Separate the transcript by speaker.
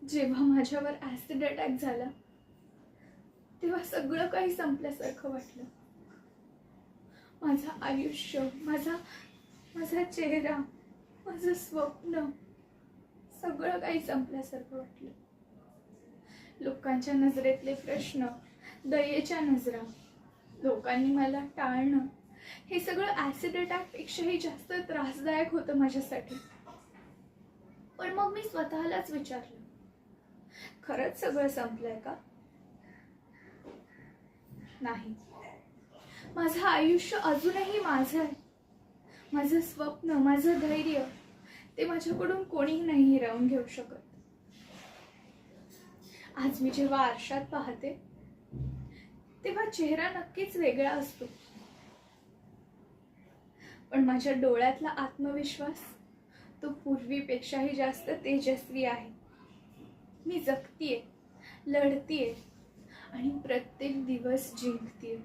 Speaker 1: जेव्हा माझ्यावर acid attack झाला तेव्हा सगळं काही संपल्यासारखं वाटलं. माझं आयुष्य, माझा चेहरा, माझं स्वप्न सगळं काही संपल्यासारखं वाटलं. लोकांच्या नजरेतले प्रश्न, दयेच्या नजरा, लोकांनी मला टाळणं, हे सगळं ॲसिड अटॅकपेक्षाही जास्त त्रासदायक होतं माझ्यासाठी. पण मग मी स्वतःलाच विचारलं, खरंच सगळं संपलंय का? नाही. माझं आयुष्य अजूनही माझं आहे. माझं स्वप्न, माझं धैर्य ते माझ्याकडून कोणीही नाही हिरावून घेऊ शकत. आज मी जेव्हा आरशात पाहते तेव्हा चेहरा नक्कीच वेगळा असतो, पण माझ्या डोळ्यातला आत्मविश्वास तो पूर्वीपेक्षाही जास्त तेजस्वी आहे. मी जगतीये, लढतीये आणि प्रत्येक दिवस जिंकतीये.